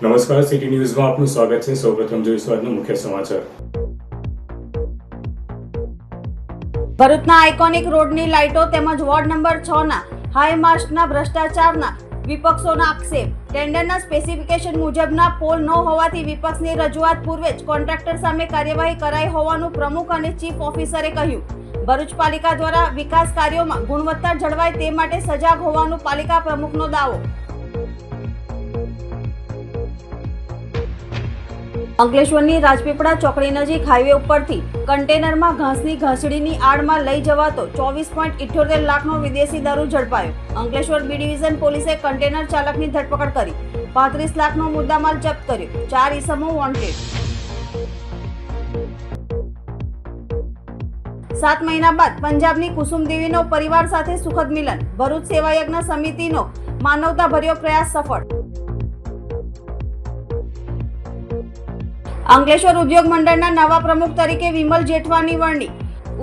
નમસ્કાર, સિટી ન્યૂઝમાં આપનું સ્વાગત છે। સૌપ્રથમ જોઈશું આજના મુખ્ય સમાચાર। ભરૂચના આઇકોનિક રોડની લાઇટો તેમજ વોર્ડ નંબર 6 ના હાઈ માસ્ટના ભ્રષ્ટાચારના વિપક્ષોના આક્ષેપ। ટેન્ડરના સ્પેસિફિકેશન મુજબના પોલ ન હોવાથી વિપક્ષની રજૂઆત પૂર્વે જ કોન્ટ્રાક્ટર સામે કાર્યવાહી કરાઈ હોવાનું પ્રમુખ અને ચીફ ઓફિસરે કહ્યું। ભરૂચ પાલિકા દ્વારા વિકાસ કાર્યોમાં ગુણવત્તા જળવાય તે માટે સજાગ હોવાનું પાલિકા પ્રમુખનો દાવો। અંકલેશ્વરની રાજપીપળા ચોકડી નજીક હાઈવે ઉપરથી કન્ટેનરમાં ઘાસની ઘાસડીની આડમાં લઈ જવાતો 24.78 લાખનો વિદેશી દારૂ ઝડપાયો। અંકલેશ્વર બી ડિવિઝન પોલીસે કન્ટેનર ચાલકની ધરપકડ કરી 35 લાખનો મુદ્દામાલ જપ્ત કર્યો। 4 ઇસમો વોન્ટેડ। 7 મહિના બાદ પંજાબની કુસુમ દેવીનો પરિવાર સાથે સુખદ મિલન। ભરૂચ સેવાયજ્ઞ સમિતિનો માનવતાભર્યો પ્રયાસ સફળ। અંકલેશ્વર ઉદ્યોગ મંડળના નવા પ્રમુખ તરીકે વિમલ જેઠવાની વરણી।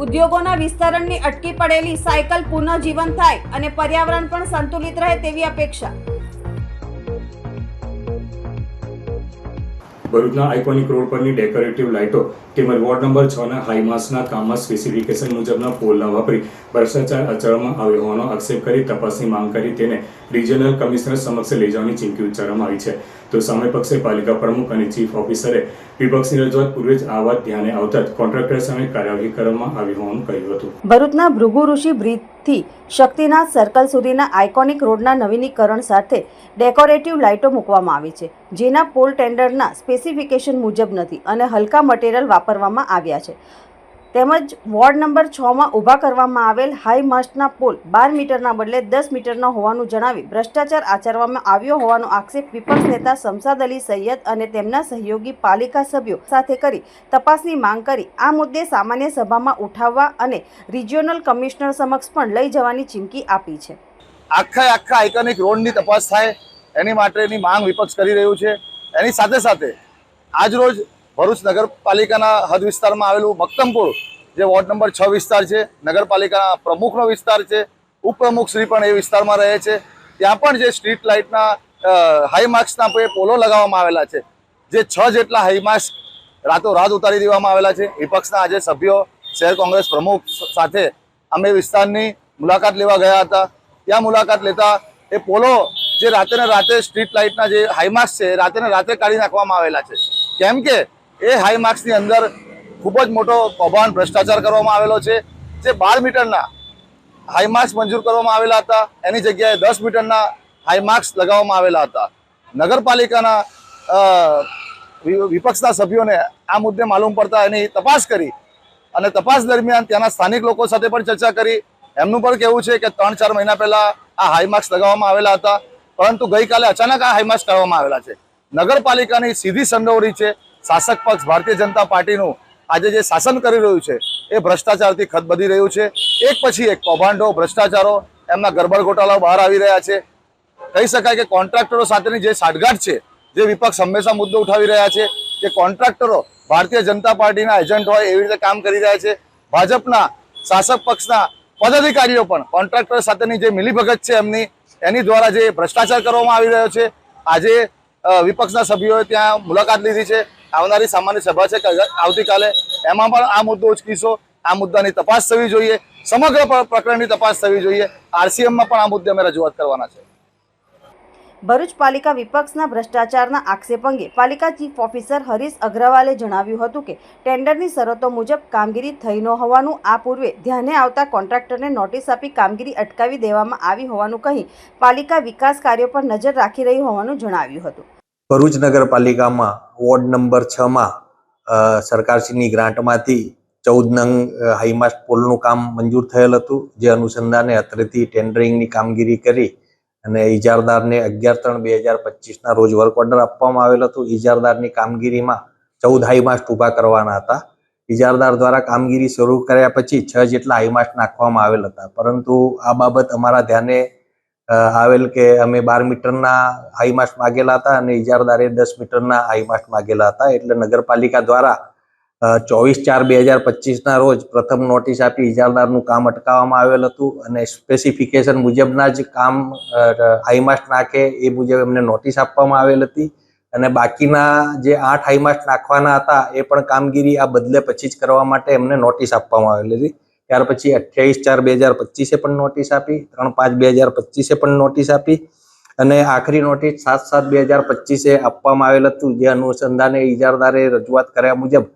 ઉદ્યોગોના વિસ્તરણની અટકી પડેલી સાયકલ પુનઃજીવન થાય અને પર્યાવરણ પણ સંતુલિત રહે તેવી અપેક્ષા। ભરૂચના આઇકોનિક રોડ પરની ડેકોરેટિવ લાઇટો તેમજ વોર્ડ નંબર 6 ના હાઈમાસના કામમાં સ્પેસિફિકેશન મુજબના પોલ ન વાપરી ભ્રષ્ટાચાર આચરવામાં આવ્યો હોવાનો આક્ષેપ કરી તપાસની માંગ કરી તેને રિજનલ કમિશનર સમક્ષ લઈ જવાની ચીમકી ઉચ્ચારવામાં આવી છે। તો સામે પક્ષે પાલિકા પ્રમુખ અને ચીફ ઓફિસરે વિપક્ષની રજૂઆત પૂર્વે જ આ વાત ધ્યાને આવતા જ કોન્ટ્રાક્ટર સામે કાર્યવાહી કરવામાં આવી હોવાનું કહ્યું હતું। ભરૂચના ભૃગુ ઋષિ બ્રિજથી શક્તિનાથ સર્કલ સુધીના આઇકોનિક રોડના નવીનીકરણ સાથે ડેકોરેટિવ લાઇટો મૂકવામાં આવી છે, જેના પોલ ટેન્ડરના સ્પેસિફિકેશન મુજબ નથી અને હલકા મટીરીયલ વાપરવામાં આવ્યા છે। તેમજ વોર્ડ નંબર 6 માં ઊભા કરવામાં આવેલ હાઈ માસ્ટના પોલ 12 મીટરના બદલે 10 મીટરના હોવાનું જણાવી ભ્રષ્ટાચાર આચરવામાં આવ્યો હોવાનો આક્ષેપ વિપક્ષ નેતા શમશાદ અલી સૈયદ અને તેમના સહયોગી પાલિકા સભ્યો સાથે કરી તપાસની માંગ કરી આ મુદ્દે સામાન્ય સભામાં ઉઠાવવા અને રિજિયોનલ કમિશનર સમક્ષ પણ લઈ જવાની ચીમકી આપી છે। આખા આઇકોનિક રોડની તપાસ થાય એની માટેની માંગ વિપક્ષ કરી રહ્યું છે। એની સાથે સાથે આજરોજ ભરૂચ નગરપાલિકાના હદ વિસ્તારમાં આવેલું મક્તમપુર જે વોર્ડ નંબર 6 વિસ્તાર છે, નગરપાલિકાના પ્રમુખનો વિસ્તાર છે, ઉપપ્રમુખ શ્રી પણ એ વિસ્તારમાં રહે છે, ત્યાં પણ જે સ્ટ્રીટ લાઇટના હાઈ માર્ક્સના પોલો લગાવવામાં આવેલા છે, જે 6 જેટલા હાઈ માર્ક્સ રાતોરાત ઉતારી દેવામાં આવેલા છે। વિપક્ષના આજે સભ્યો શહેર કોંગ્રેસ પ્રમુખ સાથે અમે વિસ્તારની મુલાકાત લેવા ગયા હતા। ત્યાં મુલાકાત લેતા એ પોલો જે રાતે ને રાતે સ્ટ્રીટ લાઇટના જે હાઈ માર્ક્સ છે રાતે ને રાતે કાઢી નાખવામાં આવેલા છે, કેમ કે એ હાઈ માર્ક્સની અંદર ખૂબ જ મોટો કૌભાંડ ભ્રષ્ટાચાર કરવામાં આવેલો છે। જે 12 મીટરના હાઈ માર્ક્સ મંજૂર કરવામાં આવેલા હતા એની જગ્યાએ 10 મીટરના હાઈ માર્ક્સ લગાવવામાં આવેલા હતા। નગરપાલિકાના વિપક્ષના સભ્યોને આ મુદ્દે માલુમ પડતા એની તપાસ કરી અને તપાસ દરમિયાન ત્યાંના સ્થાનિક લોકો સાથે પણ ચર્ચા કરી। એમનું પણ કહેવું છે કે 3-4 મહિના પહેલા આ હાઈ માર્ક્સ લગાવવામાં આવેલા હતા, પરંતુ ગઈકાલે અચાનક આ હાઈ માર્ક્સ કાઢવામાં આવેલા છે। નગરપાલિકાની સીધી સંડોવણી છે શાસક પક્ષ ભારતીય જનતા પાર્ટીનું આજે જે શાસન કરી રહ્યું છે એ ભ્રષ્ટાચારથી ખતબદી રહ્યું છે। એક પછી એક કૌભાંડો ભ્રષ્ટાચારો એમના ગરબડ ગોટાળાઓ બહાર આવી રહ્યા છે। કહી શકાય કે કોન્ટ્રાક્ટરો સાથેની જે સાઠગાંઠ છે, જે વિપક્ષ હંમેશા મુદ્દો ઉઠાવી રહ્યા છે કે કોન્ટ્રાક્ટરો ભારતીય જનતા પાર્ટીના એજન્ટ હોય એવી રીતે કામ કરી રહ્યા છે। ભાજપના શાસક પક્ષના પદાધિકારીઓ પણ કોન્ટ્રાક્ટર સાથેની જે મિલીભગત છે એની દ્વારા જે ભ્રષ્ટાચાર કરવામાં આવી રહ્યો છે। આજે વિપક્ષના સભ્યોએ ત્યાં મુલાકાત લીધી છે। આવનારી સામાન્ય સભા છે આવતીકાલે, એમાં પણ આ મુદ્દો ઉચકીશો। આ મુદ્દાની તપાસ થવી જોઈએ, સમગ્ર પ્રકરણની તપાસ થવી જોઈએ। આરસીએમમાં પણ આ મુદ્દે અમે રજૂઆત કરવાના છે। ભરૂચ પાલિકા વિપક્ષના ભ્રષ્ટાચારના આક્ષેપ અંગે પાલિકા ચીફ ઓફિસર હરીશ અગ્રવાલે જણાવ્યું હતું કે ટેન્ડરની શરતો મુજબ કામગીરી થઈ ન હોવાનું આ પૂર્વે ધ્યાને આવતા કોન્ટ્રાક્ટરને નોટિસ આપી કામગીરી અટકાવી દેવામાં આવી હોવાનું કહી પાલિકા વિકાસ કાર્યો પર નજર રાખી રહી હોવાનું જણાવ્યું હતું। ભરૂચ નગરપાલિકામાં વોર્ડ નંબર 6 માં સરકારશ્રીની ગ્રાન્ટમાંથી 14 નંગ હાઈમાસ્ટ પોલનું કામ મંજૂર થયેલ હતું, જે અનુસંધાને અત્રેથી ટેન્ડરિંગની કામગીરી કરી અને ઇજારદારને 11/3/2025ના રોજ વર્ક ઓર્ડર આપવામાં આવેલ હતું। ઇજારદારની કામગીરીમાં 14 હાઈમાસ્ટ ઊભા કરવાના હતા। ઇજારદાર દ્વારા કામગીરી શરૂ કર્યા પછી 6 જેટલા હાઈમાસ્ટ નાખવામાં આવેલ હતા, પરંતુ આ બાબત અમારા ધ્યાને આવેલ કે અમે 12 મીટરના હાઈમાસ્ટ માગેલા હતા અને ઇજારદારે 10 મીટરના હાઈમાસ્ટ માગેલા હતા। એટલે નગરપાલિકા દ્વારા 24/4/2025ના રોજ પ્રથમ નોટિસ આપી ઇજારદારનું કામ અટકાવવામાં આવેલ હતું અને સ્પેસિફિકેશન મુજબના જ કામ હાઈમાસ્ટ નાખે એ મુજબ એમને નોટિસ આપવામાં આવેલ હતી। અને બાકીના જે 8 હાઈમાસ્ટ નાખવાના હતા એ પણ કામગીરી આ બદલે પછી જ કરવા માટે એમને નોટિસ આપવામાં આવેલી હતી. ત્યાર પછી 28/4/2025 પણ નોટિસ આપી, 3/5/2025 પણ નોટિસ આપી અને આખરી નોટિસ 7/7/2025 આપવામાં આવેલ હતું. જે અનુસંધાને ઇજારદારે રજૂઆત કર્યા મુજબ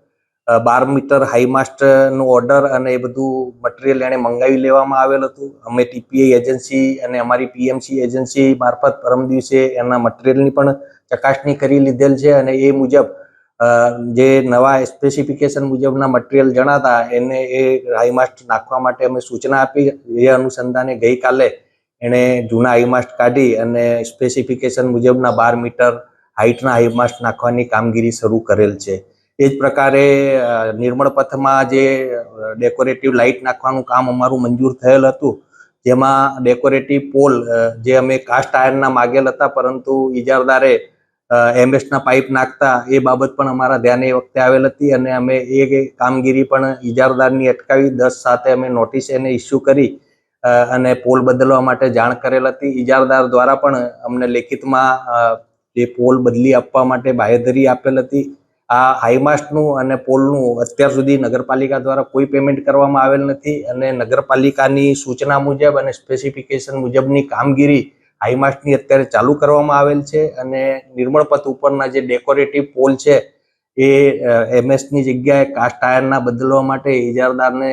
12 મીટર હાઈમાસ્ટ નો ઓર્ડર અને એ બધું મટીરિયલ એને મંગાવી લેવામાં આવેલ હતું. અમે TPI એજન્સી અને અમારી PMC એજન્સી મારફત પરમ દિવસે એના મટીરિયલની પણ ચકાસણી કરી લીધેલ છે અને એ મુજબ જે નવા સ્પેસિફિકેશન મુજબના મટીરિયલ જણાતા એને એ હાઈમાસ્ટ નાખવા માટે અમે સૂચના આપી. એ અનુસંધાને ગઈકાલે એણે જૂના હાઈમાસ્ટ કાઢી અને સ્પેસિફિકેશન મુજબના 12 મીટર હાઈટના હાઈમાસ્ટ નાખવાની કામગીરી શરૂ કરેલ છે. એ જ પ્રકારે નિર્મળ પથમાં જે ડેકોરેટિવ લાઇટ નાખવાનું કામ અમારું મંજૂર થયેલ હતું, જેમાં ડેકોરેટિવ પોલ જે અમે કાસ્ટ આયર્નના માગેલ હતા, પરંતુ ઇજારદારે MS ના પાઇપ નાખતા એ બાબત પણ અમારા ધ્યાને એ વખતે આવેલ હતી અને અમે એ કામગીરી પણ ઇજારદારની અટકાવી 10/7 અમે નોટિસ એને ઇસ્યુ કરી અને પોલ બદલવા માટે જાણ કરેલ હતી. ઇજારદાર દ્વારા પણ અમને લેખિતમાં જે પોલ બદલી આપવા માટે બાંહેધરી આપેલ હતી. આ હાઈમાસ્ટનું અને પોલનું અત્યાર સુધી નગરપાલિકા દ્વારા કોઈ પેમેન્ટ કરવામાં આવેલ નથી અને નગરપાલિકાની સૂચના મુજબ અને સ્પેસિફિકેશન મુજબની કામગીરી હાઈમાસ્ટની અત્યારે ચાલુ કરવામાં આવેલ છે અને નિર્મળ પથ ઉપરના જે ડેકોરેટિવ પોલ છે એ MS ની જગ્યાએ કાસ્ટ આયર્નના બદલવા માટે ઇજારદારને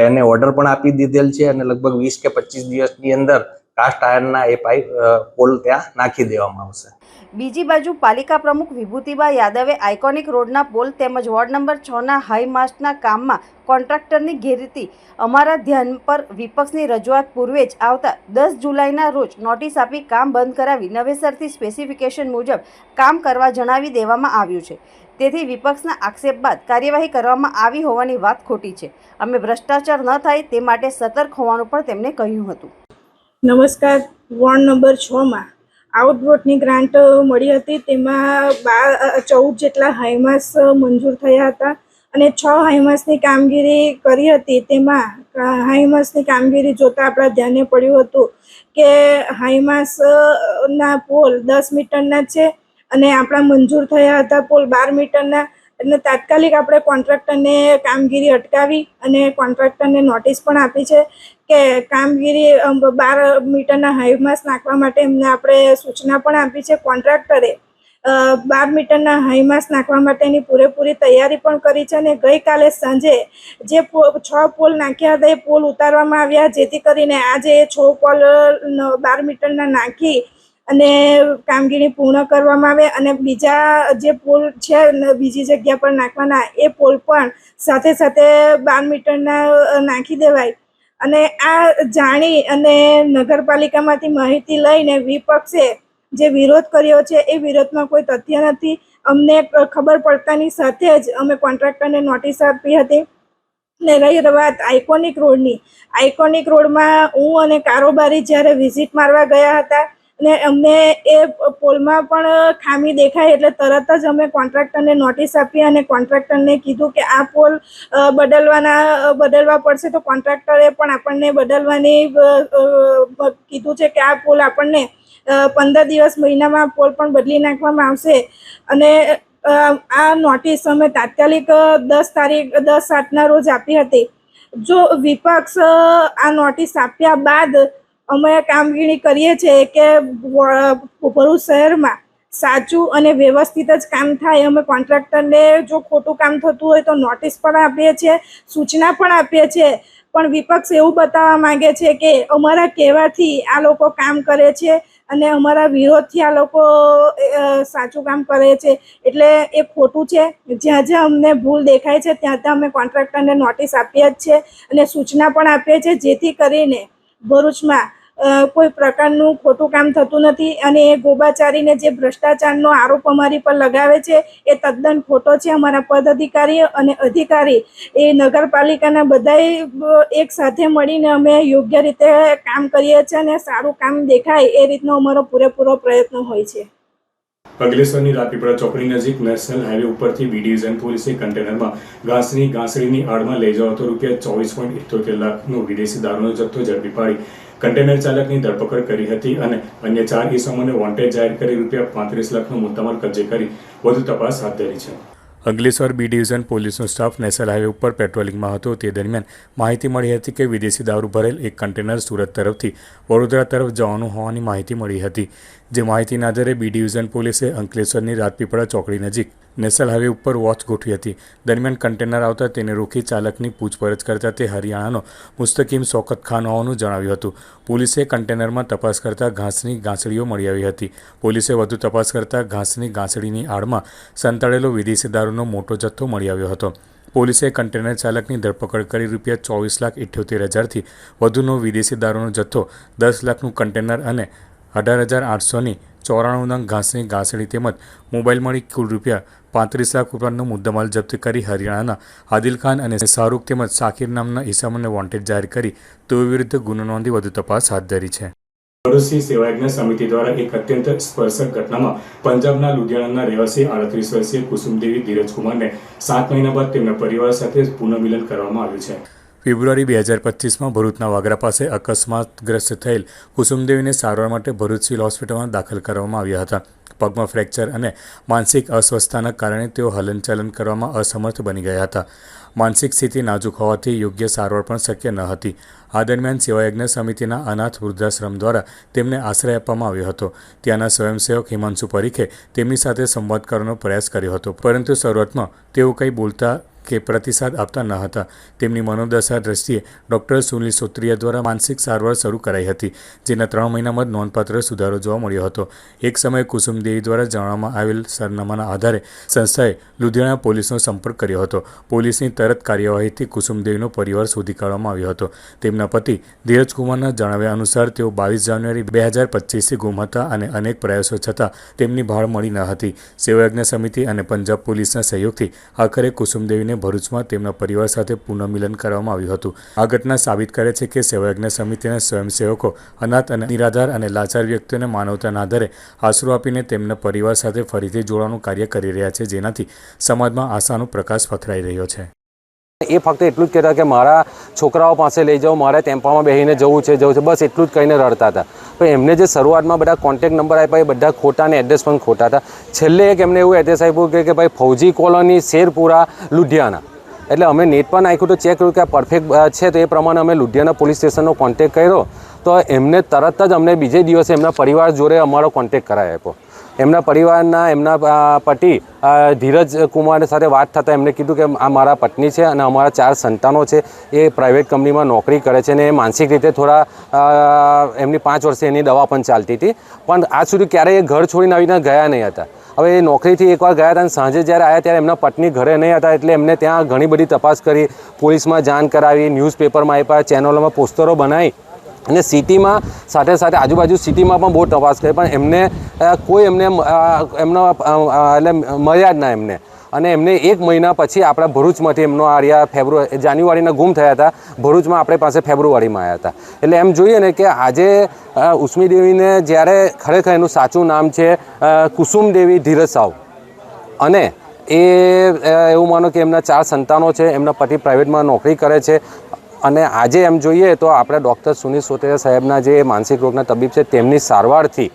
એને ઓર્ડર પણ આપી દીધેલ છે અને લગભગ 20 કે 25 દિવસની અંદર કાસ્ટ આયર્નના એ પાઇપ પોલ ત્યાં નાખી દેવામાં આવશે. બીજી બાજુ પાલિકા પ્રમુખ વિભૂતિબા યાદવે આઇકોનિક રોડના પોલ તેમજ વોર્ડ નંબર 6ના હાઈમાસ્ટના કામમાં કોન્ટ્રાક્ટરની ગેરરીતિ અમારા ધ્યાન પર વિપક્ષની રજૂઆત પૂર્વે જ આવતા 10 જુલાઈના રોજ નોટિસ આપી કામ બંધ કરાવી નવેસરથી સ્પેસિફિકેશન મુજબ કામ કરવા જણાવી દેવામાં આવ્યું છે. તેથી વિપક્ષના આક્ષેપ બાદ કાર્યવાહી કરવામાં આવી હોવાની વાત ખોટી છે. અમે ભ્રષ્ટાચાર ન થાય તે માટે સતર્ક હોવાનું પણ તેમણે કહ્યું હતું. નમસ્કાર. વોર્ડ નંબર 6માં આઉટવોટની ગ્રાન્ટ મળી હતી. તેમાં 14 જેટલા હાઈમાસ મંજૂર થયા હતા અને 6 હાઈમાસની કામગીરી કરી હતી. તેમાં હાઈમાસની કામગીરી જોતાં આપણા ધ્યાને પડ્યું હતું કે હાઈમાસના પોલ 10 મીટરના છે અને આપણા મંજૂર થયા હતા પોલ 12 મીટરના. એટલે તાત્કાલિક આપણે કોન્ટ્રાક્ટરને કામગીરી અટકાવી અને કોન્ટ્રાક્ટરને નોટિસ પણ આપી છે કે કામગીરી 12 મીટરના હાઈમાસ નાખવા માટે એમને આપણે સૂચના પણ આપી છે. કોન્ટ્રાક્ટરે 12 મીટરના હાઈમાસ નાખવા માટેની પૂરેપૂરી તૈયારી પણ કરી છે અને ગઈકાલે સાંજે જે 6 પોલ નાખ્યા હતા એ પોલ ઉતારવામાં આવ્યા, જેથી કરીને આજે 6 પોલ 12 મીટરના નાખી અને કામગીરી પૂર્ણ કરવામાં આવે અને બીજા જે પોલ છે બીજી જગ્યા પર નાખવાના એ પોલ પણ સાથે સાથે 12 મીટરના નાખી દેવાય. અને આ જાણી અને નગરપાલિકામાંથી માહિતી લઈને વિપક્ષે જે વિરોધ કર્યો છે એ વિરોધમાં કોઈ તથ્ય નથી. અમને ખબર પડતાની સાથે જ અમે કોન્ટ્રાક્ટરને નોટિસ આપી હતી. ને રહી વાત આઇકોનિક રોડની, આઇકોનિક રોડમાં હું અને કારોબારી જ્યારે વિઝિટ મારવા ગયા હતા અને અમને એ પોલમાં પણ ખામી દેખાય એટલે તરત જ અમે કોન્ટ્રાક્ટરને નોટિસ આપી અને કોન્ટ્રાક્ટરને કીધું કે આ પોલ બદલવા પડશે. તો કોન્ટ્રાક્ટરે પણ આપણને બદલવાની કીધું છે કે આ પોલ આપણને 15 દિવસ મહિનામાં પોલ પણ બદલી નાખવામાં આવશે. અને આ નોટિસ અમે તાત્કાલિક 10/7ના રોજ આપી હતી. જો વિપક્ષ આ નોટિસ આપ્યા બાદ અમે કામગીરી કરીએ છીએ કે ભરૂચ શહેરમાં સાચું અને વ્યવસ્થિત જ કામ થાય. અમે કોન્ટ્રાક્ટરને જો ખોટું કામ થતું હોય તો નોટિસ પણ આપીએ છીએ, સૂચના પણ આપીએ છીએ, પણ વિપક્ષ એવું બતાવવા માંગે છે કે અમારા કહેવાથી આ લોકો કામ કરે છે અને અમારા વિરોધથી આ લોકો સાચું કામ કરે છે. એટલે એ ખોટું છે. જ્યાં જ્યાં અમને ભૂલ દેખાય છે ત્યાં ત્યાં અમે કોન્ટ્રાક્ટરને નોટિસ આપીએ જ છે અને સૂચના પણ આપીએ છીએ, જેથી કરીને ભરૂચમાં કોઈ પ્રકારનું ખોટું કામ થતું નથી. અને એ ગોબાચારીને જે ભ્રષ્ટાચારનો આરોપ અમારી પર લગાવે છે એ તદ્દન ખોટો છે. અમારા પદાધિકારી અને અધિકારી એ નગરપાલિકાના બધાય એક સાથે મળીને અમે યોગ્ય રીતે કામ કરીએ છીએ અને સારું કામ દેખાય એ રીતનો અમારો પૂરેપૂરો પ્રયત્ન હોય છે. અંકલેશ્વરની રાજપીપળા ચોકડી નજીક નેશનલ હાઈવે ઉપરથી બી ડિવિઝન પોલીસે કન્ટેનરમાં ઘાસની ગાંસડીની આડમાં લઈ જવાતો ₹24.78 લાખનો વિદેશી દારૂનો જથ્થો ઝડપી પાડી કન્ટેનર ચાલકની ધરપકડ કરી હતી અને અન્ય 4 ઇસમોને વોન્ટેડ જાહેર કરી ₹35 લાખનો મુદ્દામાલ કબજે કરી વધુ તપાસ હાથ ધરી છે. અંકલેશ્વર બી ડિવિઝન પોલીસનો સ્ટાફ નેશનલ હાઈવે ઉપર પેટ્રોલિંગમાં હતો. તે દરમિયાન માહિતી મળી હતી કે વિદેશી દારૂ ભરેલ એક કન્ટેનર સુરત તરફથી વડોદરા તરફ જવાનું હોવાની માહિતી મળી હતી. જે માહિતીના આધારે બી ડિવિઝન પોલીસે અંકલેશ્વરની રાજપીપળા ચોકડી નજીક નેશનલ હાઈવે ઉપર વોચ ગોઠવી હતી. દરમિયાન કન્ટેનર આવતા તેને રોકી ચાલકની પૂછપરછ કરતા તે હરિયાણાનો મુસ્તકીમ શૌકત ખાન હોવાનું જણાવ્યું હતું. પોલીસે કન્ટેનરમાં તપાસ કરતા ઘાસની ગાંસડીઓ મળી આવી હતી. પોલીસે વધુ તપાસ કરતા ઘાસની ગાંસડીની આડમાં સંતાડેલો વિદેશી દારૂનો મોટો જથ્થો મળી આવ્યો હતો. પોલીસે કન્ટેનર ચાલકની ધરપકડ કરી ₹24,78,000થી વધુનો વિદેશી દારૂનો જથ્થો, 10 લાખનું કન્ટેનર અને 18,894 નંગ ઘાસની ગાંસડી તેમજ મોબાઈલ મળી કુલ ₹35 લાખ ઉપરાંતનો મુદ્દામાલ જપ્ત કરી હરિયાણાના આદિલ ખાન અને શાહરૂખ તેમજ શાકિર નામના ઈસમોને વોન્ટેડ જાહેર કરી તેઓ વિરુદ્ધ ગુનો નોંધી વધુ તપાસ હાથ ધરી છે. ભરૂચની સેવાયજ્ઞ સમિતિ દ્વારા એક અત્યંત સ્પર્શક ઘટનામાં પંજાબના લુધિયાણાના રહેવાસી 38 વર્ષીય કુસુમદેવી ધીરજકુમારને 7 મહિના બાદ તેમના પરિવાર સાથે પુનઃમિલન કરવામાં આવ્યું છે. ફેબ્રુઆરી 2025માં ભરૂચના વાગરા પાસે અકસ્માતગ્રસ્ત થયેલ કુસુમદેવીને સારવાર માટે ભરૂચ સિવિલ હોસ્પિટલમાં દાખલ કરવામાં આવ્યા હતા. પગમાં ફ્રેક્ચર અને માનસિક અસ્વસ્થતાના કારણે તેઓ હલનચલન કરવામાં અસમર્થ બની ગયા હતા. માનસિક સ્થિતિ નાજુક હોવાથી યોગ્ય સારવાર પણ શક્ય ન હતી. આ દરમિયાન સેવાયજ્ઞ સમિતિના અનાથ વૃદ્ધાશ્રમ દ્વારા તેમને આશ્રય આપવામાં આવ્યો હતો. ત્યાંના સ્વયંસેવક હિમાંશુ પરીખે તેમની સાથે સંવાદ કરવાનો પ્રયાસ કર્યો હતો, પરંતુ શરૂઆતમાં તેઓ કંઈ બોલતા કે પ્રતિસાદ આપતા ન હતા. તેમની મનોદશા દ્રષ્ટિએ ડૉક્ટર સુનિલ સોત્રિયા દ્વારા માનસિક સારવાર શરૂ કરાઈ હતી, જેના 3 મહિનામાં જ નોંધપાત્ર સુધારો જોવા મળ્યો હતો. એક સમયે કુસુમદેવી દ્વારા જણાવવામાં આવેલ સરનામાના આધારે સંસ્થાએ લુધિયાણા પોલીસનો સંપર્ક કર્યો હતો. પોલીસની તરત કાર્યવાહીથી કુસુમદેવીનો પરિવાર શોધી કાઢવામાં આવ્યો હતો. તેમના પતિ ધીરજકુમારના જણાવ્યા અનુસાર તેઓ 22 જાન્યુઆરી 2025થી ગુમ હતા અને અનેક પ્રયાસો છતાં તેમની ભાળ મળી ન હતી. સેવાયજ્ઞ સમિતિ અને પંજાબ પોલીસના સહયોગથી આખરે કુસુમદેવીને ભરૂચમાં તેમના પરિવાર સાથે પુનઃમિલન કરવામાં આવ્યું હતું. આ ઘટના સાબિત કરે છે કે સેવાયજ્ઞ સમિતિના સ્વયંસેવકો અનાથ અને નિરાધાર અને લાચાર વ્યક્તિઓને માનવતાના આધારે આશરો આપીને તેમના પરિવાર સાથે ફરીથી જોડવાનું કાર્ય કરી રહ્યા છે, જેનાથી સમાજમાં આશાનો પ્રકાશ ફથરાઈ રહ્યો છે. એ ફક્ત એટલું જ કહેતા કે મારા છોકરાઓ પાસે લઈ જાઓ, મારે ટેમ્પામાં બેસીને જવું છે, બસ એટલું જ કહીને રડતા હતા. પણ એમને જે શરૂઆતમાં બધા કોન્ટેક્ટ નંબર આપ્યા એ બધા ખોટા અને એડ્રેસ પણ ખોટા હતા. છેલ્લે એક એમને એવું એડ્રેસ આપ્યું કે ભાઈ ફૌજી કોલોની, શેરપુરા, લુધિયાણા. એટલે અમે નેટ પર નાખ્યું તો ચેક કર્યું કે આ પરફેક્ટ છે, તો એ પ્રમાણે અમે લુધિયાણા પોલીસ સ્ટેશનનો કોન્ટેક્ટ કર્યો. તો એમને તરત જ અમને બીજે દિવસે એમના પરિવાર જોડે અમારો કોન્ટેક્ટ કરાવી આપ્યો. એમના પરિવારના એમના પતિ ધીરજ કુમાર સાથે વાત થતાં એમને કીધું કે આ મારા પત્ની છે અને અમારા 4 સંતાનો છે. એ પ્રાઇવેટ કંપનીમાં નોકરી કરે છે અને એ માનસિક રીતે થોડા એમની 5 વર્ષે એની દવા પણ ચાલતી હતી, પણ આજ સુધી ક્યારેય એ ઘર છોડીને આવીને ગયા નહીં હતા. હવે એ નોકરીથી એકવાર ગયા હતા અને સાંજે જ્યારે આવ્યા ત્યારે એમના પત્ની ઘરે નહીં હતા, એટલે એમને ત્યાં ઘણી બધી તપાસ કરી, પોલીસમાં જાણ કરાવી, ન્યૂઝપેપરમાં આપ્યા, ચેનલોમાં પોસ્ટરો બનાવી અને સિટીમાં સાથે સાથે આજુબાજુ સિટીમાં પણ બહુ તપાસ કરી, પણ એમને કોઈ એમનો એટલે મળ્યા જ ના એમને. અને એમને 1 મહિના પછી આપણા ભરૂચમાંથી એમનો જાન્યુઆરીના ગુમ થયા હતા. ભરૂચમાં આપણી પાસે ફેબ્રુઆરીમાં આવ્યા હતા. એટલે એમ જોઈએ ને કે આજે ઉસ્મીદેવીને જ્યારે ખરેખર એનું સાચું નામ છે કુસુમદેવી ધીરજ સાવ, અને એ એવું માનો કે એમના 4 સંતાનો છે, એમના પતિ પ્રાઇવેટમાં નોકરી કરે છે. અને આજે એમ જોઈએ તો આપણે ડૉક્ટર સુનિલ સોત્રિયા સાહેબના જે માનસિક રોગના તબીબ છે તેમની સારવારથી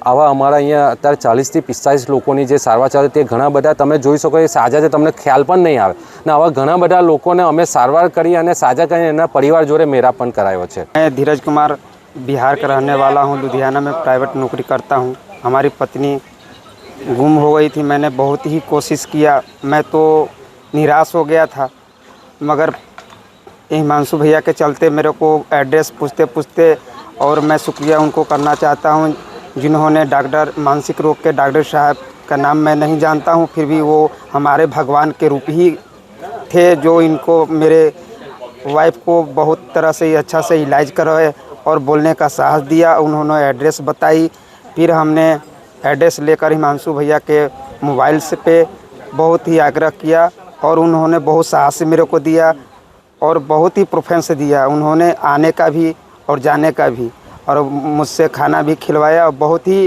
આવા અમારા અહીંયા અત્યારે 40થી 45 લોકોની જે સારવાર ચાલે તે ઘણા બધા તમે જોઈ શકો એ સાજા છે, તમને ખ્યાલ પણ નહીં આવે. ને આવા ઘણા બધા લોકોને અમે સારવાર કરી અને સાજા કરીને એના પરિવાર જોડે મેળાપ પણ કરાયો છે. मैं धीरज कुमार बिहार का रहने वाला हूँ, लुधियाना में प्राइवेट नौकरी करता हूँ. हमारी पत्नी गुम हो गई थी. मैंने बहुत ही कोशिश किया, मैं तो निराश हो गया था, मगर हिमांशु भैया के चलते मेरे को एड्रेस पूछते पूछते, और मैं शुक्रिया उनको करना चाहता हूँ जिन्होंने डॉक्टर मानसिक रोग के डॉक्टर साहब का नाम मैं नहीं जानता हूँ, फिर भी वो हमारे भगवान के रूप ही थे, जो इनको मेरे वाइफ को बहुत तरह से अच्छा से इलाज करवाए और बोलने का साहस दिया. उन्होंने एड्रेस बताई, फिर हमने एड्रेस लेकर हिमांशु भैया के मोबाइल से पे बहुत ही आग्रह किया और उन्होंने बहुत साहस मेरे को दिया और बहुत ही प्रेफरेंस दिया. उन्होंने आने का भी और जाने का भी, और मुझसे खाना भी खिलवाया और बहुत ही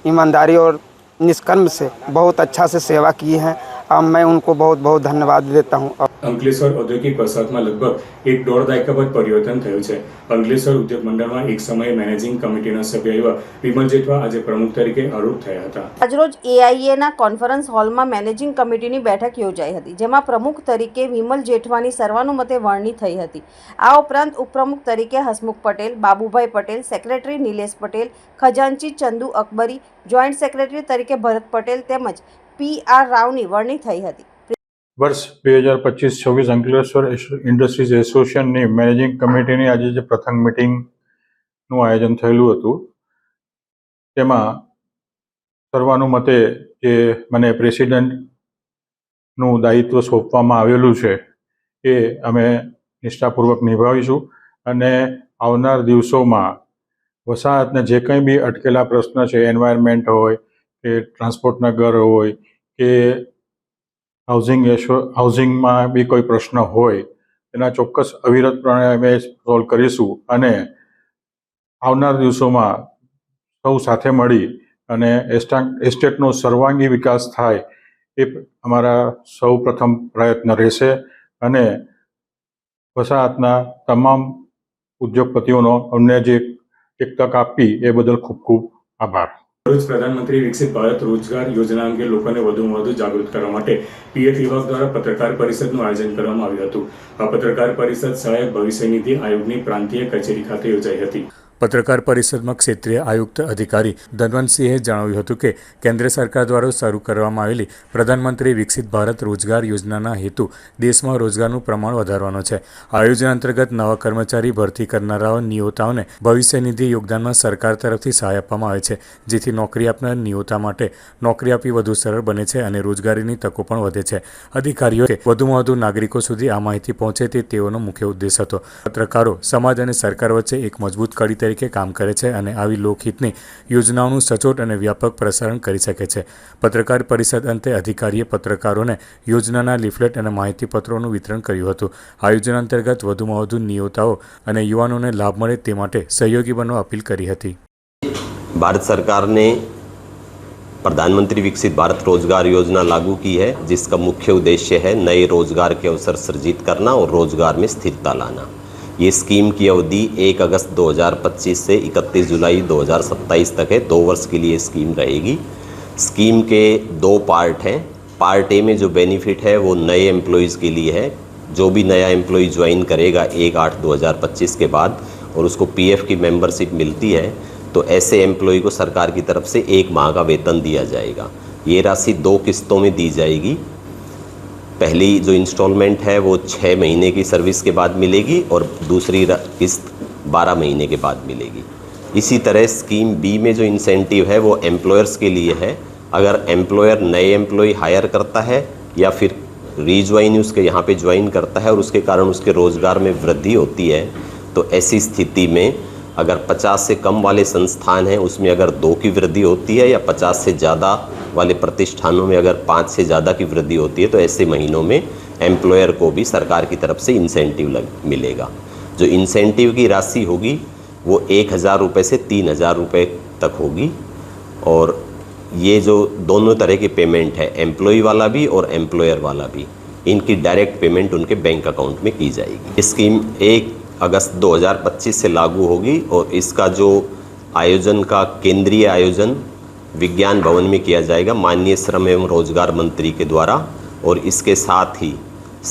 ईमानदारी और निष्कर्म से बहुत अच्छा से सेवा की है. मैं उनको बहुत बहुत धन्यवाद देता हूँ। અંકલેશ્વર ઔદ્યોગિક વસાહતમાં લગભગ 1.5 દાયકા બાદ પરિવર્તન થયું છે. અંકલેશ્વર ઉદ્યોગ મંડળમાં એક સમયે મેનેજિંગ કમિટીના સભ્ય એવા વિમલ જેઠવા આજે પ્રમુખ તરીકે આરૂઢ થયા હતા. આજરોજ એઆઈએના કોન્ફરન્સ હોલમાં મેનેજિંગ કમિટીની બેઠક યોજાઈ હતી, જેમાં પ્રમુખ તરીકે વિમલ જેઠવાની સર્વાનુમતે વરણી થઈ હતી. આ ઉપરાંત ઉપપ્રમુખ તરીકે હસમુખ પટેલ, બાબુભાઈ પટેલ, સેક્રેટરી નિલેશ પટેલ, ખજાનચી ચંદુ અકબરી, જોઈન્ટ સેક્રેટરી તરીકે ભરત પટેલ તેમજ PR રાવની વરણી થઈ હતી. વર્ષ 2025-26 અંકલેશ્વર ઇન્ડસ્ટ્રીઝ એસોસિએશનની મેનેજિંગ કમિટીની આજે જે પ્રથમ મિટિંગનું આયોજન થયેલું હતું તેમાં સર્વાનુમતે જે મને પ્રેસિડેન્ટનું દાયિત્વ સોંપવામાં આવેલું છે એ અમે નિષ્ઠાપૂર્વક નિભાવીશું અને આવનાર દિવસોમાં વસાહતને જે કંઈ બી અટકેલા પ્રશ્ન છે, એન્વાયરમેન્ટ હોય કે ટ્રાન્સપોર્ટના ઘર હોય કે હાઉસિંગમાં બી કોઈ પ્રશ્ન હોય એના ચોક્કસ અવિરતપણે અમે સોલ્વ કરીશું અને આવનાર દિવસોમાં સૌ સાથે મળી અને એસ્ટેટનો સર્વાંગી વિકાસ થાય એ અમારા સૌ પ્રથમ પ્રયત્ન રહેશે અને વસાહતના તમામ ઉદ્યોગપતિઓનો અમને જે એક તક આપી એ બદલ ખૂબ ખૂબ આભાર. રોજ પ્રધાનમંત્રી વિકસિત ભારત રોજગાર યોજના અંગે લોકોને વધુમાં વધુ જાગૃત કરવા માટે પીએફ વિભાગ દ્વારા પત્રકાર પરિષદનું આયોજન કરવામાં આવ્યું હતું. આ પત્રકાર પરિષદ સહાયક ભવિષ્ય નિધિ આયોગની પ્રાંતીય કચેરી ખાતે યોજાઈ હતી. પત્રકાર પરિષદમાં ક્ષેત્રીય આયુક્ત અધિકારી ધનવંતસિંહે જણાવ્યું હતું કે કેન્દ્ર સરકાર દ્વારા શરૂ કરવામાં આવેલી પ્રધાનમંત્રી વિકસિત ભારત રોજગાર યોજનાના હેતુ દેશમાં રોજગારનું પ્રમાણ વધારવાનો છે. આ યોજના અંતર્ગત નવા કર્મચારી ભરતી કરનારાઓ નિયોક્તાઓને ભવિષ્ય નિધિ યોગદાનમાં સરકાર તરફથી સહાય આપવામાં આવે છે, જેથી નોકરી આપનાર નિયોક્તા માટે નોકરી આપવી વધુ સરળ બને છે અને રોજગારીની તકો પણ વધે છે. અધિકારીઓએ વધુમાં વધુ નાગરિકો સુધી આ માહિતી પહોંચે તે તેઓનો મુખ્ય ઉદ્દેશ હતો. પત્રકારો સમાજ અને સરકાર વચ્ચે એક મજબૂત કડી તરીકે કામ કરે છે અને આવી લોકહિતની યોજનાઓનું સચોટ અને વ્યાપક પ્રસારણ કરી શકે છે. પત્રકાર પરિષદ અંતે અધિકારીએ પત્રકારોને યોજનાના લીફલેટ અને માહિતીપત્રોનું વિતરણ કર્યું હતું. આ યોજના અંતર્ગત વધુમાં વધુ નિયોક્તાઓ અને યુવાનોને લાભ મળે તે માટે સહયોગી બનવા અપીલ કરી હતી. भारत सरकार ने प्रधानमंत्री विकसित भारत रोजगार योजना लागू की है, जिसका मुख्य उद्देश्य है नए रोजगार के अवसर सृजित करना और रोजगार में स्थिरता लाना. ये स्कीम की अवधि 1 अगस्त 2025 से 31 जुलाई 2027 तक है. 2 वर्ष के लिए स्कीम रहेगी. स्कीम के 2 पार्ट हैं. पार्ट ए में जो बेनिफिट है वो नए एम्प्लॉयज़ के लिए है. जो भी नया एम्प्लॉय ज्वाइन करेगा 1/8/2025 के बाद और उसको पीएफ की मेंबरशिप मिलती है तो ऐसे एम्प्लॉय को सरकार की तरफ से 1 माह का वेतन दिया जाएगा. ये राशि 2 किस्तों में दी जाएगी. पहली जो इंस्टॉलमेंट है वो 6 महीने की सर्विस के बाद मिलेगी और दूसरी किस्त 12 महीने के बाद मिलेगी. इसी तरह स्कीम बी में जो इंसेंटिव है वो एम्प्लॉयर्स के लिए है. अगर एम्प्लॉयर नए एम्प्लॉय हायर करता है या फिर रीज्वाइन उसके यहाँ पे ज्वाइन करता है और उसके कारण उसके रोज़गार में वृद्धि होती है तो ऐसी स्थिति में अगर 50 से कम वाले संस्थान हैं उसमें अगर 2 की वृद्धि होती है या 50 से ज़्यादा वाले प्रतिष्ठानों में अगर 5 से ज़्यादा की वृद्धि होती है तो ऐसे महीनों में एम्प्लॉयर को भी सरकार की तरफ से इंसेंटिव मिलेगा. जो इंसेंटिव की राशि होगी वो 1,000 रुपये से 3,000 रुपये तक होगी और ये जो दोनों तरह के पेमेंट है एम्प्लॉय वाला भी और एम्प्लॉयर वाला भी, इनकी डायरेक्ट पेमेंट उनके बैंक अकाउंट में की जाएगी. ये स्कीम 1 अगस्त 2025 से लागू होगी और इसका जो आयोजन का केंद्रीय आयोजन विज्ञान भवन में किया जाएगा माननीय श्रम एवं रोजगार मंत्री के द्वारा और इसके साथ ही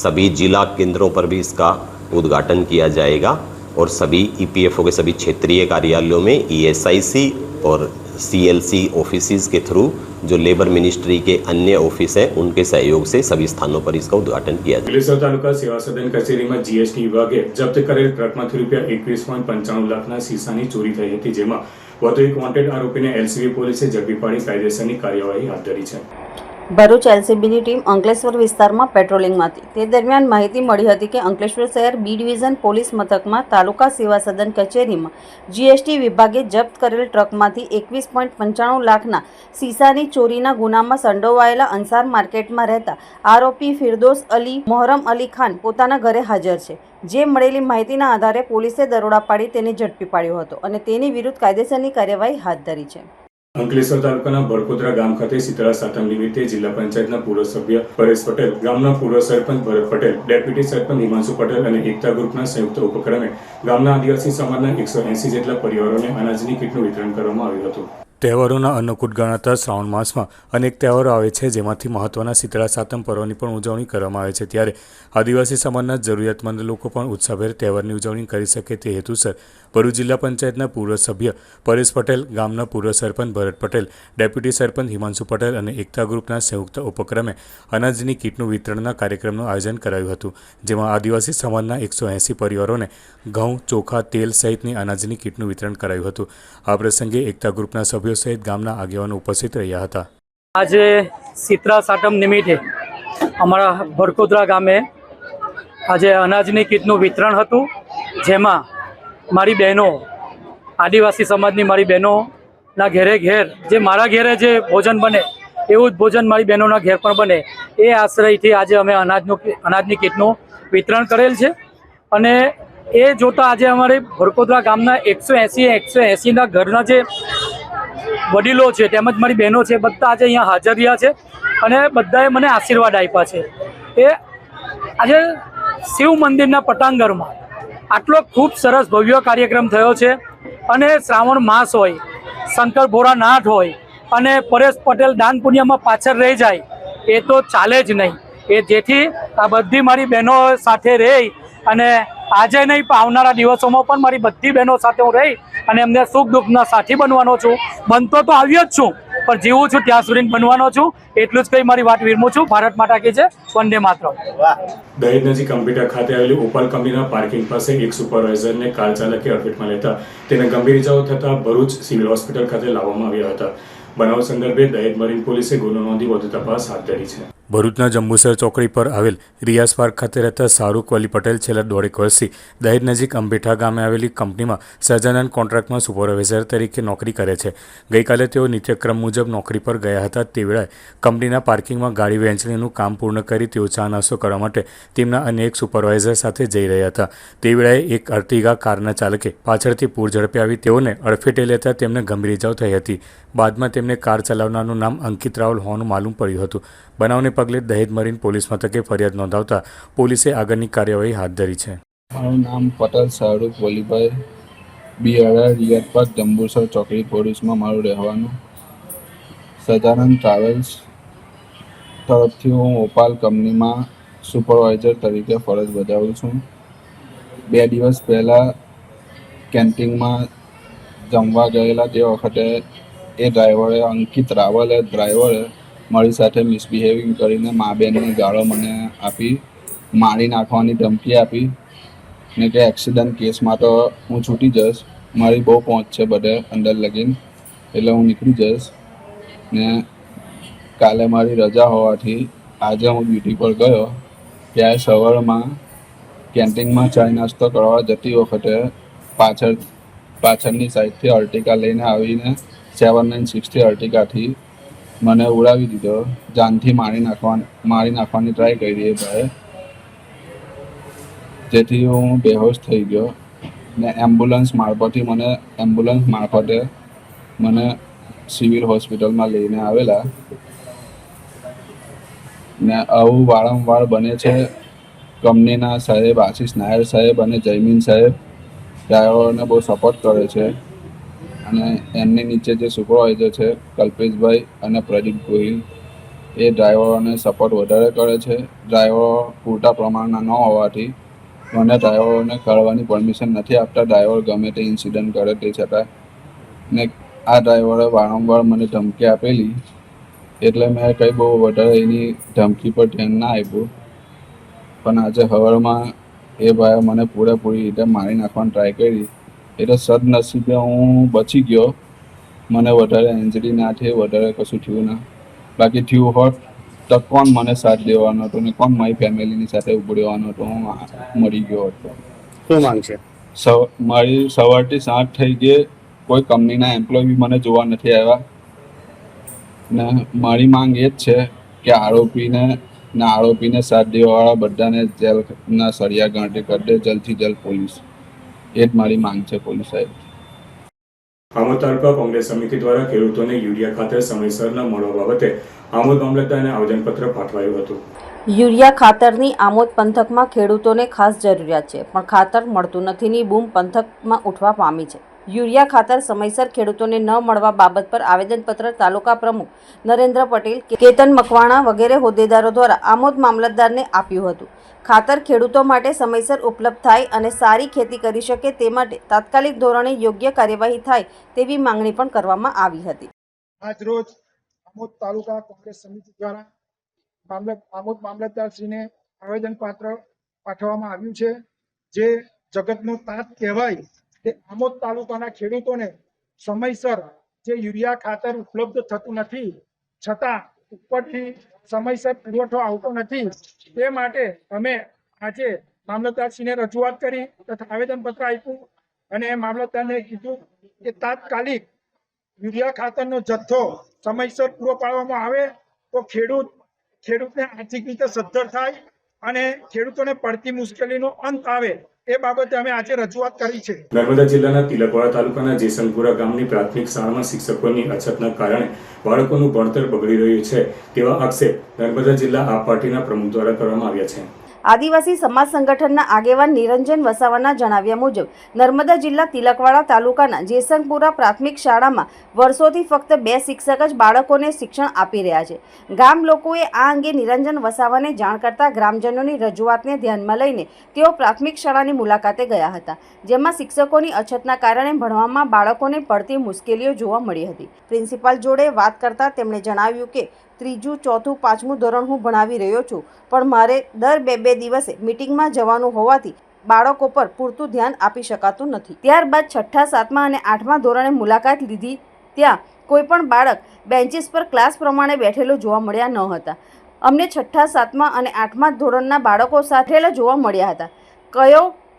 सभी जिला केंद्रों पर भी इसका उद्घाटन किया जाएगा और सभी ईपीएफओ के सभी क्षेत्रीय कार्यालयों में ईएसआईसी और सीएलसी ऑफिसेज के थ्रू जो लेबर मिनिस्ट्री के अन्य ऑफिस हैं उनके सहयोग से सभी स्थानों पर इसका उद्घाटन किया जाएगा. અંકલેશ્વર તાલુકા સેવા સદન કચેરીમાં જીએસટી વિભાગે જપ્ત કરેલ ટ્રકમાંથી ₹21.95 લાખના શીશાની ચોરી થઈ હતી, જેમાં વધુ એક વોન્ટેડ આરોપીને એલસીબી પોલીસે ઝડપી પાડી કાયદેસરની કાર્યવાહી હાથ ધરી છે. ભરૂચ એલસીબીની ટીમ અંકલેશ્વર વિસ્તારમાં પેટ્રોલિંગમાં હતી. તે દરમિયાન માહિતી મળી હતી કે અંકલેશ્વર શહેર બી ડિવિઝન પોલીસ મથકમાં તાલુકા સેવા સદન કચેરીમાં જીએસટી વિભાગે જપ્ત કરેલ ટ્રકમાંથી 21.95 લાખના શીશાની ચોરીના ગુનામાં સંડોવાયેલા અંસાર માર્કેટમાં રહેતા આરોપી ફિરદોસ અલી મોહરમ અલી ખાન પોતાના ઘરે હાજર છે. જે મળેલી માહિતીના આધારે પોલીસે દરોડા પાડી તેને ઝડપી પાડ્યો હતો અને તેની વિરુદ્ધ કાયદેસરની કાર્યવાહી હાથ ધરી છે. અંકલેશ્વર તાલુકાના ભરકોદરા ગામ ખાતે શીતળા સાતમ નિમિત્તે જિલ્લા પંચાયતના પૂર્વ સભ્ય પરેશ પટેલ, ગામના પૂર્વ સરપંચ ભરત પટેલ, ડેપ્યુટી સરપંચ હિમાંશુ પટેલ અને એકતા ગ્રુપના સંયુક્ત ઉપક્રમે ગામના આદિવાસી સમાજના 180 જેટલા પરિવારોને અનાજની કીટનું વિતરણ કરવામાં આવ્યું હતું. તહેવારોના અન્નકૂટ ગણાતા શ્રાવણ માસમાં અનેક તહેવારો આવે છે, જેમાંથી મહત્વના શીતળા સાતમ પર્વની પણ ઉજવણી કરવામાં આવે છે. ત્યારે આદિવાસી સમાજના જરૂરિયાતમંદ લોકો પણ ઉત્સાહભેર તહેવારની ઉજવણી કરી શકે તે હેતુસર ભરૂચ જિલ્લા પંચાયતના પૂર્વ સભ્ય પરેશ પટેલ, ગામના પૂર્વ સરપંચ ભરત પટેલ, ડેપ્યુટી સરપંચ હિમાંશુ પટેલ અને એકતા ગ્રુપના સંયુક્ત ઉપક્રમે અનાજની કીટનું વિતરણના કાર્યક્રમનું આયોજન કરાયું હતું, જેમાં આદિવાસી સમાજના 180 પરિવારોને ઘઉં, ચોખા, તેલ સહિતની અનાજની કીટનું વિતરણ કરાયું હતું. આ પ્રસંગે એકતા ગ્રુપના સભ્યો સહિત ગામના આગેવાનો ઉપસ્થિત રહ્યા હતા. આજે શીતળા સાતમ નિમિત્તે અમારા ભરકોદરા ગામે આજે અનાજની કીટનું વિતરણ હતું, જેમાં મારી બહેનો, આદિવાસી સમાજની મારી બહેનોના ઘેરે ઘેર જે મારા ઘેરે જે ભોજન બને એવું જ ભોજન મારી બહેનોના ઘેર પણ બને એ આશ્રયથી આજે અમે અનાજની કીટનું વિતરણ કરેલ છે. અને એ જોતાં આજે અમારી ભરકોદરા ગામના 180ના ઘરના જે વડીલો છે તેમજ મારી બહેનો છે બધા આજે અહીંયા હાજર રહ્યા છે અને બધાએ મને આશીર્વાદ આપ્યા છે. એ આજે શિવ મંદિરના પટાંગણમાં આટલો ખૂબ સરસ ભવ્ય કાર્યક્રમ થયો છે અને શ્રાવણ માસ હોય, શંકર ભોળાનાથ હોય અને પરેશ પટેલ દાન પુણ્યમાં પાછળ રહી જાય એ તો ચાલે જ નહીં. એ જેથી આ બધી મારી બહેનો સાથે રહી અને આજે નહીં પણ આવનારા દિવસોમાં પણ મારી બધી બહેનો સાથે હું રહી અને એમને સુખ દુઃખના સાથી બનવાનો છું. બનતો તો આવ્યો જ છું, પણ જીવું છું ત્યાં સુધી બનવાનો છું. એટલું જ કહી મારી વાત વિરમું છું. ભારત માતા કી જય, વંદે માતરમ. દહેજ નજીક કમ્પ્યુટર ખાતે આવેલી ઓપાલ કંપનીના પાર્કિંગ પાસે એક સુપરવાઇઝરને કાર ચાલકે અડફેટમાં લેતા તેને ગંભીર ઇજાઓ થતાં ભરૂચ સિવિલ હોસ્પિટલ ખાતે લાવવામાં આવ્યા હતા. બનાવ સંદર્ભે દહેજ મરીન પોલીસે ગુનો નોંધી વધુ તપાસ હાથ ધરી છે. ભરૂચના જંબુસર ચોકડી પર આવેલ રિયાઝ પાર્ક ખાતે રહેતા શાહરૂખ વલી પટેલ છેલ્લા 1.5 વર્ષથી દહેજ નજીક અંબેઠા ગામે આવેલી કંપનીમાં સહજાનંદ કોન્ટ્રાક્ટમાં સુપરવાઇઝર તરીકે નોકરી કરે છે. ગઈકાલે તેઓ નિત્યક્રમ મુજબ નોકરી પર ગયા હતા. તે વેળાએ કંપનીના પાર્કિંગમાં ગાડી વહેંચણીનું કામ પૂર્ણ કરી તેઓ ચા નાસ્તો કરવા માટે તેમના અન્ય એક સુપરવાઇઝર સાથે જઈ રહ્યા હતા. તે વેળાએ એક અર્ટિગા કારના ચાલકે પાછળથી પૂર ઝડપે આવી તેઓને અડફેટે લેતા તેમને ગંભીર ઇજાઓ થઈ હતી. બાદમાં તેમને કાર ચલાવનારનું નામ અંકિત રાવલ હોવાનું માલુમ પડ્યું હતું. બનાવને પગલે દહેજ મરીન પોલીસ મથકે ફરિયાદ નોંધાવતા પોલીસે આગળની કાર્યવાહી હાથ ધરી છે. મારું નામ પટેલ શાહરૂખ વલીભાઈ, બિયારા રિયાઝ પાર્ક જંબુસર ચોકડી પોલીસમાં મારું રહેવાનું. સહજાનંદ ટ્રાવેલ્સ તરફથી હું ઓપાલ કંપનીમાં સુપરવાઇઝર તરીકે ફરજ બજાવું છું. 2 દિવસ પહેલાં કેન્ટીનમાં જમવા ગયેલા તે વખતે એ ડ્રાઈવરે, અંકિત રાવલે ડ્રાઈવરે મારી સાથે મિસબિહેવિંગ કરીને મા બેનની ગાળો મને આપી, મારી નાખવાની ધમકી આપી ને કે એક્સિડન્ટ કેસમાં તો હું છૂટી જઈશ, મારી બહુ પહોંચ છે બધે અંદર લગીન, એટલે હું નીકળી જઈશ. ને કાલે મારી રજા હોવાથી આજે હું ડ્યુટી પર ગયો. ત્યારે સવારમાં કેન્ટીનમાં ચાય નાસ્તો કરવા જતી વખતે પાછળની સાઈડથી અર્ટિકા લઈને આવીને 796 અર્ટિકાથી મને ઉડાવી દીધો. જાનથી મારી નાખવાની ટ્રાય કરી એ ભાઈ, જેથી હું બેહોશ થઈ ગયો ને એમ્બ્યુલન્સ મારફતે મને સિવિલ હોસ્પિટલમાં લઈને આવેલા. ને આવું વારંવાર બને છે. કંપનીના સાહેબ આશીષ નાયર સાહેબ અને જયમીન સાહેબ ડ્રાઈવરોને બહુ સપોર્ટ કરે છે અને એમની નીચે જે સુપરવાઇઝર છે કલ્પેશભાઈ અને પ્રદીપ ગોહિલ, એ ડ્રાઈવરોને સપોર્ટ વધારે કરે છે. ડ્રાઈવરો પૂરતા પ્રમાણના ન હોવાથી મને ડ્રાઈવરોને કાઢવાની પરમિશન નથી આપતા. ડ્રાઈવર ગમે તે ઇન્સિડન્ટ કરે તે છતાં. ને આ ડ્રાઈવરે વારંવાર મને ધમકી આપેલી, એટલે મેં કંઈ બહુ વધારે એની ધમકી પર ધ્યાન ના આપ્યું. પણ આજે સવારમાં એ ભાઈએ મને પૂરેપૂરી રીતે મારી નાખવાની ટ્રાય કરી. એટલે સદનસીબે હું બચી ગયો. મને વધારે ઇન્જરી ના થઈ, વધારે કશું થયું ના. બાકી થયું હોત તો કોણ મને સાથ દેવાનો હતો ને કોણ મારી ફેમિલીની સાથે ઉભો રહેવાનો હતો, હું મરી ગયો હતો. શું માંગ છે? મારી સવારથી 7 થઈ ગઈ, કોઈ કંપનીના એમ્પ્લોય બી મને જોવા નથી આવ્યા. ને મારી માંગ એ જ છે કે આરોપીને સાથ દેવાવાળા બધાને જેલના સળિયા ગણતરી કરી દે જલ્દથી જલ્દ પોલીસ. એ જ મારી માંગ છે પોલીસ સાહેબ. આમોદ તાલુકા કોંગ્રેસ સમિતિ દ્વારા ખેડૂતોને યુરિયા ખાતર સમયસર ન મળવા બાબતે આમોદ મામલતદારને આવેદનપત્ર પાઠવાયું હતું. યુરિયા ખાતરની આમોદ પંથકમાં ખેડૂતોને ખાસ જરૂરિયાત છે, પણ ખાતર મળતું નથીની બૂમ પંથકમાં ઉઠવા પામી છે. યુરિયા ખાતર સમયસર ખેડૂતોને ન મળવા બાબત પર આવેદનપત્ર તાલુકા પ્રમુખ નરેન્દ્ર પટેલ, કેતન મકવાણા વગેરે હોદ્દેદારો દ્વારા આમોદ મામલતદારને આપ્યું હતું. ખાતર ખેડૂતો માટે સમયસર ઉપલબ્ધ થાય અને સારી ખેતી કરી શકે તે માટે તાત્કાલિક ધોરણે યોગ્ય કાર્યવાહી થાય તેવી માંગણી પણ કરવામાં આવી હતી. આજ રોજ આમોદ તાલુકા કોંગ્રેસ સમિતિ દ્વારા આમોદ મામલતદારશ્રીને આવેદનપત્ર પાઠવવામાં આવ્યું છે. જે જગતનો તાત કહેવાય તે આમોદ તાલુકાના ખેડૂતોને સમયસર જે યુરિયા ખાતર ઉપલબ્ધ થતું નથી, છતાં ઉપરથી સમયસર પુરવઠો આવતો નથી. તે માટે અમે આજે મામલતદારશ્રીને રજૂઆત કરી તથા આવેદનપત્ર આપ્યું અને મામલતદારને કીધું કે તાત્કાલિક યુરિયા ખાતરનો જથ્થો સમયસર પૂરો પાડવામાં આવે તો ખેડૂતને આર્થિક રીતે સદ્ધર થાય અને ખેડૂતોને પડતી મુશ્કેલીનો અંત આવે એ બાબતે અમે આજે રજૂઆત કરી છે. નર્મદા જિલ્લાના તિલકવાડા તાલુકાના જેસંગપુરા ગામની પ્રાથમિક શાળામાં શિક્ષકોની અછતના કારણે બાળકોનું ભણતર બગડી રહ્યું છે તેવા આક્ષેપ નર્મદા જિલ્લા આપ પાર્ટીના પ્રમુખ દ્વારા કરવામાં આવ્યા છે. આદિવાસી સમાજ સંગઠનના આગેવાન નિરંજન વસાવાના જણાવ્યા મુજબ નર્મદા જિલ્લા તિલકવાડા તાલુકાના જેસંગપુરા પ્રાથમિક શાળામાં વર્ષોથી ફક્ત 2 શિક્ષક જ બાળકોને શિક્ષણ આપી રહ્યા છે. ગામ લોકોએ આ અંગે નિરંજન વસાવાને જાણ કરતા ગ્રામજનોની રજૂઆતને ધ્યાનમાં લઈને તેઓ પ્રાથમિક શાળાની મુલાકાતે ગયા હતા, જેમાં શિક્ષકોની અછતના કારણે ભણવામાં બાળકોને પડતી મુશ્કેલીઓ જોવા મળી હતી. પ્રિન્સિપાલ જોડે વાત કરતા તેમણે જણાવ્યું કે 3, 4, 5મું ધોરણ હું ભણાવી રહ્યો છું, પણ મારે દર 2 દિવસે મિટિંગમાં જવાનું હોવાથી બાળકો પર પૂરતું ધ્યાન આપી શકાતું નથી. ત્યારબાદ 6ઠા, 7મા અને 8મા ધોરણે મુલાકાત લીધી. ત્યાં કોઈ પણ બાળક બેન્ચીસ પર ક્લાસ પ્રમાણે બેઠેલો જોવા મળ્યા ન હતા. અમને 6ઠા, 7મા અને 8મા ધોરણના બાળકો સાથે જોવા મળ્યા હતા.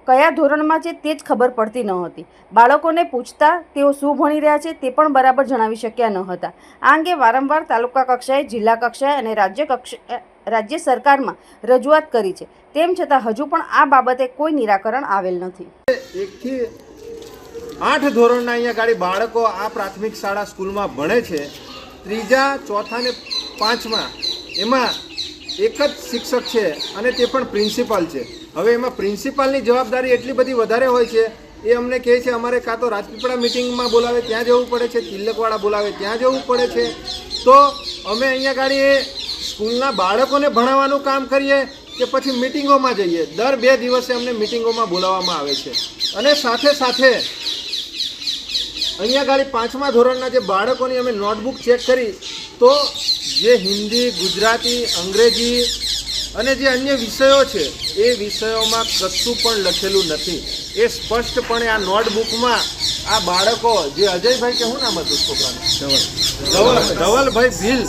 કયા ધોરણમાં છે તે જ ખબર પડતી ન હતી. બાળકોને પૂછતા તેઓ શું ભણી રહ્યા છે તે પણ બરાબર જણાવી શક્યા ન હતા. આ અંગે વારંવાર તાલુકા કક્ષાએ, જિલ્લા કક્ષાએ અને રાજ્ય સરકારમાં રજૂઆત કરી છે, તેમ છતાં હજુ પણ આ બાબતે કોઈ નિરાકરણ આવેલ નથી. 1 થી 8 ધોરણના અહીંયા ગાડી બાળકો આ પ્રાથમિક શાળા સ્કૂલમાં ભણે છે. 3જા, 4થા ને 5મા એમાં એક જ શિક્ષક છે અને તે પણ પ્રિન્સિપાલ છે. હવે એમાં પ્રિન્સિપાલની જવાબદારી એટલી બધી વધારે હોય છે. એ અમને કહે છે અમારે કાં તો રાજપીપળા મિટિંગમાં બોલાવે ત્યાં જવું પડે છે, તિલકવાડા બોલાવે ત્યાં જવું પડે છે. તો અમે અહીંયા ગાડી સ્કૂલના બાળકોને ભણાવવાનું કામ કરીએ કે પછી મિટિંગોમાં જઈએ. દર 2 દિવસે અમને મિટિંગોમાં બોલાવવામાં આવે છે. અને સાથે સાથે અહીંયા ગાડી 5મા ધોરણના જે બાળકોની અમે નોટબુક ચેક કરી તો જે હિન્દી, ગુજરાતી, અંગ્રેજી અને જે અન્ય વિષયો છે એ વિષયોમાં કશું પણ લખેલું નથી. એ સ્પષ્ટપણે આ નોટબુકમાં આ બાળકો જે અજયભાઈ કે શું નામ હતું છોકરાનું, ધવલભાઈ ભીલ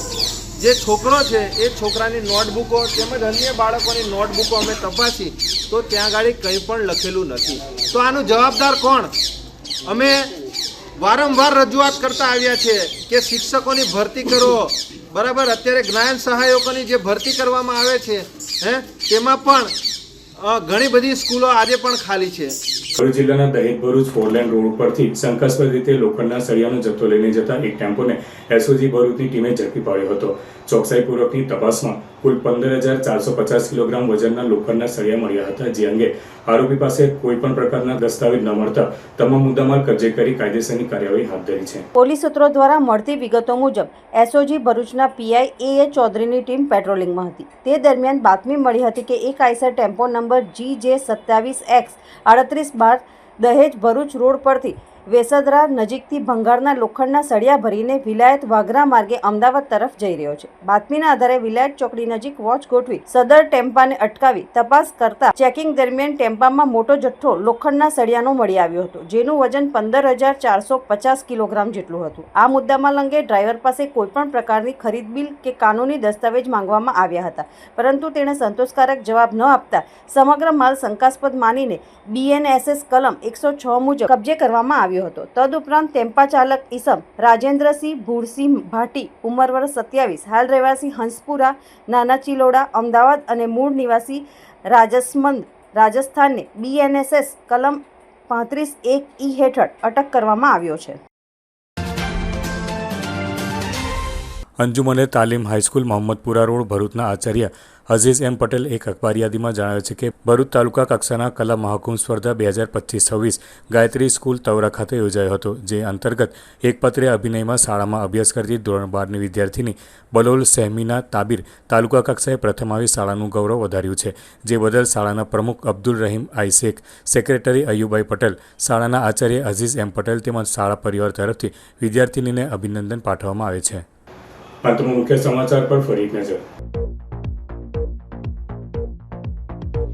જે છોકરો છે એ છોકરાની નોટબુકો તેમજ અન્ય બાળકોની નોટબુકો અમે તપાસી તો ત્યાં આગળ કંઈ પણ લખેલું નથી. તો આનું જવાબદાર કોણ? અમે વારંવાર રજૂઆત કરતા આવ્યા છે કે શિક્ષકોની ભરતી કરો, બરાબર. અત્યારે જ્ઞાન સહાયકોની જે ભરતી કરવામાં આવે છે તેમાં પણ ઘણી બધી સ્કૂલો આજે પણ ખાલી છે. ભરૂચ જિલ્લાના દહેજ ભરૂચ 4 લેન રોડ ઉપરથી શંકાસ્પદ રીતે લોખંડના સળિયાનો જથ્થો લઈને જતા એક ટેમ્પોને એસઓજી ભરૂચની ટીમે ઝડપી પાડ્યો હતો. ચોકસાઈપૂર્વકની તપાસમાં કુલ 15,450 કિલોગ્રામ વજનના લોખંડના સળિયા મળ્યા હતા, જે અંગે આરોપી પાસે કોઈ પણ પ્રકારના દસ્તાવેજ ન મળતા તમામ મુદ્દામાલ કબજે કરી કાયદેસરની કાર્યવાહી હાથ ધરી છે. પોલીસ સૂત્રો દ્વારા મળતી વિગતો મુજબ એસઓજી ભરૂચના પીઆઈ એ ચૌધરીની ટીમ પેટ્રોલિંગમાં હતી. તે દરમિયાન બાતમી મળી હતી કે એક આઈસર ટેમ્પો નંબર GJ27X3812 દહેજ ભરૂચ રોડ પરથી વેસદરા નજીકથી ભંગારના લોખંડના સળિયા ભરીને વિલાયત વાઘરા માર્ગે અમદાવાદ તરફ જઈ રહ્યો છે. બાતમીના આધારે વિલાયત ચોકડી નજીક વોચ ગોઠવી સદર ટેમ્પાને અટકાવી તપાસ કરતા ચેકિંગ દરમિયાન ટેમ્પામાં મોટો જથ્થો લોખંડના સળિયાનો મળી આવ્યો હતો, જેનું વજન 15,450 કિલોગ્રામ જેટલું હતું. આ મુદ્દામાલ અંગે ડ્રાઈવર પાસે કોઈપણ પ્રકારની ખરીદ બિલ કે કાનૂની દસ્તાવેજ માંગવામાં આવ્યા હતા, પરંતુ તેણે સંતોષકારક જવાબ ન આપતા સમગ્ર માલ શંકાસ્પદ માનીને BNSS કલમ 106 મુજબ કબજે કરવામાં આવ્યો હતો. તદુપરાંત ટેમ્પા ચાલક ઈસમ રાજેન્દ્રસિંહ ભૂરસિંહ ભાટી, ઉંમર વર્ષ 27, હાલ રહેવાસી હંસપુરા, નાના ચિલોડા, અમદાવાદ અને મૂળ નિવાસી રાજસમંદ, રાજસ્થાનને BNSS કલમ 35(1) હેઠળ અટક કરવામાં આવ્યો છે. અંજુમને તાલીમ હાઈસ્કૂલ મોહમ્મદપુરા રોડ ભરૂચના આચાર્ય અઝીઝ એમ પટેલ એક અખબાર યાદીમાં જણાવે છે કે ભરૂચ તાલુકા કક્ષાના કલા મહાકુંભ સ્પર્ધા 2025-26 ગાયત્રી સ્કૂલ તવરા ખાતે યોજાયો હતો, જે અંતર્ગત એકપત્રીય અભિનયમાં શાળામાં અભ્યાસ કરતી ધોરણ 12ની વિદ્યાર્થીની બલોલ સહેમીના તાબીર તાલુકા કક્ષાએ પ્રથમ આવી શાળાનું ગૌરવ વધાર્યું છે, જે બદલ શાળાના પ્રમુખ અબ્દુલ રહીમ આઈ શેખ, સેક્રેટરી અયુબાઈ પટેલ, શાળાના આચાર્ય અઝીઝ એમ પટેલ તેમજ શાળા પરિવાર તરફથી વિદ્યાર્થીનીને અભિનંદન પાઠવવામાં આવે છે. અંતમાં મુખ્ય સમાચાર પર ફરી એક નજર.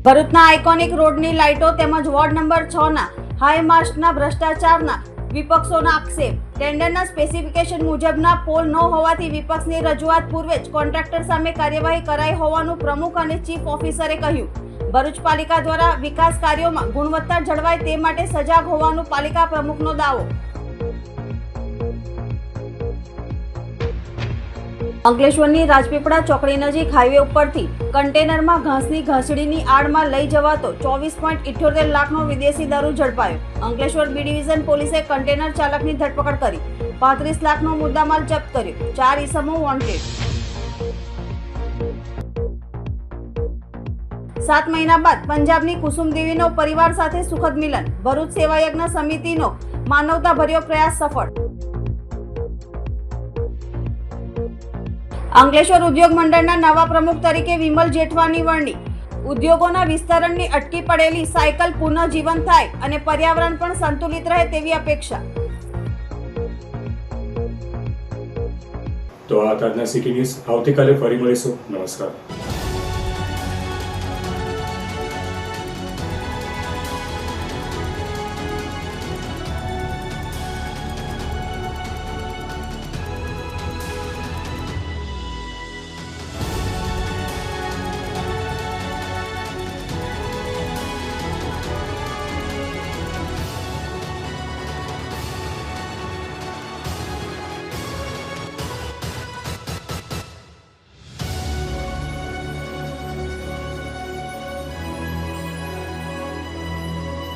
ભરૂચના આઇકોનિક રોડની લાઇટો તેમજ વોર્ડ નંબર 6ના હાઈ માસ્ટના ભ્રષ્ટાચારના વિપક્ષોના આક્ષેપ. ટેન્ડરના સ્પેસિફિકેશન મુજબના પોલ ન હોવાથી વિપક્ષની રજૂઆત પૂર્વે જ કોન્ટ્રાક્ટર સામે કાર્યવાહી કરાઈ હોવાનું પ્રમુખ અને ચીફ ઓફિસરે કહ્યું. ભરૂચ પાલિકા દ્વારા વિકાસ કાર્યોમાં ગુણવત્તા જળવાય તે માટે સજાગ હોવાનું પાલિકા પ્રમુખનો દાવો. અંકલેશ્વરની રાજપીપળા ચોકડી નજીક હાઈવે ઉપરથી કન્ટેનરમાં ઘાસની ઘાસડીની આડમાં લઈ જવાતો 24.78 લાખનો વિદેશી દારૂ ઝડપાયો. અંકલેશ્વર બી ડિવિઝન પોલીસે કન્ટેનર ચાલકની ધરપકડ કરી 35 લાખનો મુદ્દામાલ જપ્ત કર્યો. 4 ઇસમો વોન્ટેડ. 7 મહિના બાદ પંજાબની કુસુમદેવીનો પરિવાર સાથે સુખદ મિલન. ભરૂચ સેવાયજ્ઞ સમિતિનો માનવતાભર્યો પ્રયાસ સફળ. અંકલેશ્વર ઉદ્યોગ મંડળના નવા પ્રમુખ તરીકે વિમલ જેઠવાની વરણી. ઉદ્યોગોના વિસ્તરણની અટકી પડેલી સાયકલ પુનઃજીવન થાય અને પર્યાવરણ પણ સંતુલિત રહે તેવી અપેક્ષા. તો આ આજના સિટી ન્યૂઝ. આવતીકાલે ફરી મળીશું. નમસ્કાર.